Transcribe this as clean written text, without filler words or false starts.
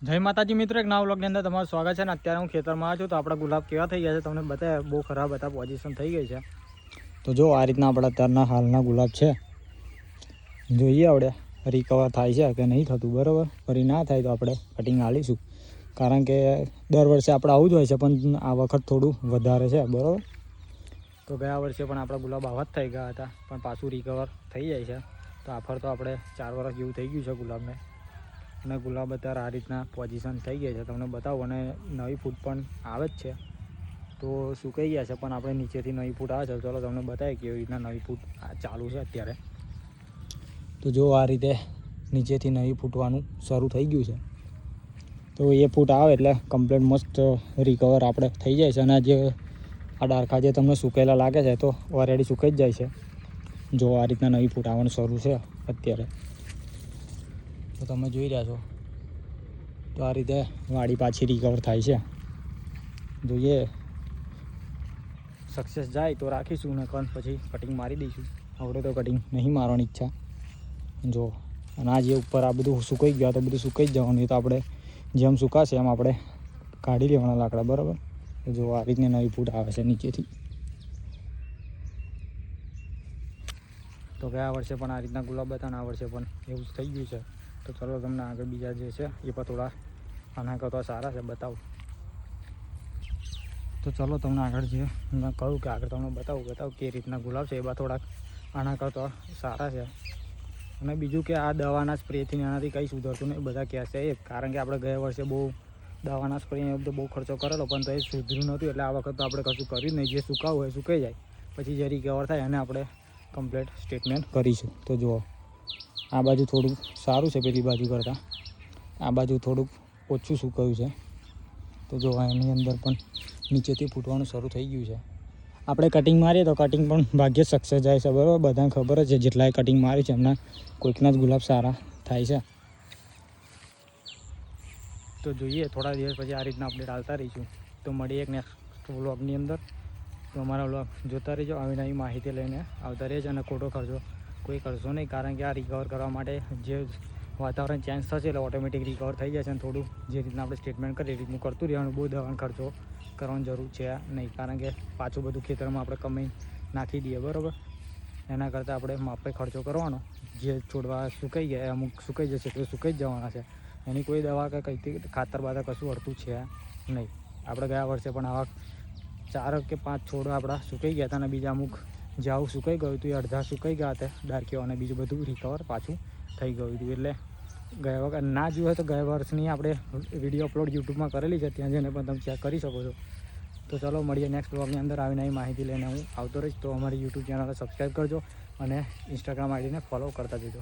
જય માતાજી મિત્રો, એક નવા વ્લોગની અંદર તમારું સ્વાગત છે. ને અત્યારે હું ખેતરમાં છું તો આપણા ગુલાબ કેવા થઈ ગયા છે તમને બતાવે. બહુ ખરાબ હતા, પોઝિશન થઈ ગઈ છે. તો જો આ રીતના આપણા અત્યારના હાલના ગુલાબ છે. જોઈએ આપણે રિકવર થાય છે કે નહીં થતું. બરાબર, ફરી ના થાય તો આપણે કટિંગ આલીશું, કારણ કે દર વર્ષે આપણે આવું જ હોય છે, પણ આ વખત થોડું વધારે છે. બરાબર, તો ગયા વર્ષે પણ આપણા ગુલાબ આવા જ થઈ ગયા હતા, પણ પાછું રિકવર થઈ જાય છે. તો આફર તો આપણે 4 વર્ષ જેવું થઈ ગયું છે ગુલાબને, અને ગુલાબ અત્યારે આ રીતના પોઝિશન થઈ ગઈ છે તમને બતાવું. અને નવી ફૂટ પણ આવે જ છે, તો સુકાઈ ગયા છે પણ આપણે નીચેથી નવી ફૂટ આવે છે. ચાલો તમને બતાવીએ કેવી રીતના નવી ફૂટ ચાલુ છે અત્યારે. તો જો આ રીતે નીચેથી નવી ફૂટવાનું શરૂ થઈ ગયું છે. તો એ ફૂટ આવે એટલે કમ્પ્લીટ મસ્ત રિકવર આપણે થઈ જાય છે. અને જે આ ડાળખા જે તમને સુકાયેલા લાગે છે તો ઓલરેડી સુકાઈ જ જાય છે. જો આ રીતના નવી ફૂટ આવવાનું શરૂ છે અત્યારે, તો તમે જોઈ રહ્યા છો. તો આ રીતે વાડી પાછી રિકવર થાય છે. જોઈએ સક્સેસ જાય તો રાખીશું, ને પછી કટિંગ મારી દઈશું. આવડે તો કટિંગ નહીં મારવાની ઈચ્છા. જો અને આ જે ઉપર આ બધું સુકાઈ ગયા તો બધું સુકાઈ જ જવાનું. એ તો આપણે જેમ સુકાશે એમ આપણે કાઢી લેવાના લાકડા. બરાબર, જો આ રીતની નવી ફૂટ આવે છે નીચેથી. તો ગયા વર્ષે પણ આ રીતના ગુલાબ હતા, અને આ વર્ષે પણ એવું જ થઈ ગયું છે. તો ચાલો તમને આગળ બીજા જે છે એ પણ થોડા આના કરતાં સારા છે બતાવું. તો ચાલો તમને આગળ જે મેં કહું કે આગળ તમને બતાવું કે રીતના ગુલાબ છે એ બા થોડાક આના કરતાં સારા છે. અને બીજું કે આ દવાના સ્પ્રેથી એનાથી કંઈ સુધરતું નહીં, બધા કહે છે એ. કારણ કે આપણે ગયા વર્ષે બહુ દવાના સ્પ્રે એ બધો બહુ ખર્ચો કરેલો, પણ તો એ સુધર્યું નહોતું. એટલે આ વખત તો આપણે કશું કર્યું નહીં. જે સુકાવું હોય સુકાઈ જાય, પછી જે રિકવર થાય અને આપણે કમ્પ્લીટ સ્ટેટમેન્ટ કરીશું. તો જુઓ આ બાજુ થોડું સારું છે પેલી બાજુ કરતાં, આ બાજુ થોડુંક ઓછું સુકાયું છે. તો જો એની અંદર પણ નીચેથી ફૂટવાનું શરૂ થઈ ગયું છે. આપણે કટિંગ મારીએ તો કટિંગ પણ ભાગ્યે જ સક્સેસ જાય છે. બરાબર, બધાને ખબર જ છે જેટલાએ કટિંગ માર્યું છે એમના કોઈકના જ ગુલાબ સારા થાય છે. તો જોઈએ થોડા દિવસ પછી આ રીતના અપડેટ આવતા રહીશું. તો મળીએ એક નેક્સ્ટ વ્લોગની અંદર. તો અમારા વ્લોગ જોતા રહીજો, આવી નવી માહિતી લઈને આવતા રહેજો. અને ખોટો ખર્ચો કોઈ કરશો નહીં, કારણ કે આ રિકવર કરવા માટે જે વાતાવરણ ચેન્જ થશે એટલે ઓટોમેટિક રિકવર થઈ જશે. અને થોડું જે રીતના આપણે સ્ટેટમેન્ટ કરીએ એ રીતનું કરતું રહેવાનું. બહુ દવાનો ખર્ચો કરવાની જરૂર છે નહીં, કારણ કે પાછું બધું ખેતરમાં આપણે કમાઈ નાખી દઈએ. બરાબર, એના કરતાં આપણે માપે ખર્ચો કરવાનો. જે છોડવા સુકાઈ ગયા અમુક સુકાઈ જશે તો સુકાઈ જ જવાના છે. એની કોઈ દવા કે કંઈ ખાતર બાતર કશું અડતું છે નહીં. આપણે ગયા વર્ષે પણ આવા 4 કે 5 છોડ આપણા સુકાઈ ગયા હતા, અને બીજા અમુક જે આવું સુકાઈ ગયું હતું એ અડધા સુકાઈ ગયા હતા ડાર્કીઓ, અને બીજું બધું રિકવર પાછું થઈ ગયું હતું. એટલે ગયા વખત ના જોયું હોય તો ગયા વર્ષની આપણે વિડીયો અપલોડ યુટ્યુબમાં કરેલી છે, ત્યાં જઈને પણ તમે ચેક કરી શકો છો. તો ચાલો મળીએ નેક્સ્ટ વ્લોગની અંદર. આવી નવી માહિતી લઈને હું આવતો રહીશ. તો અમારી યુટ્યુબ ચેનલને સબસ્ક્રાઈબ કરજો અને ઇન્સ્ટાગ્રામ આઈડીને ફોલો કરતા જજો.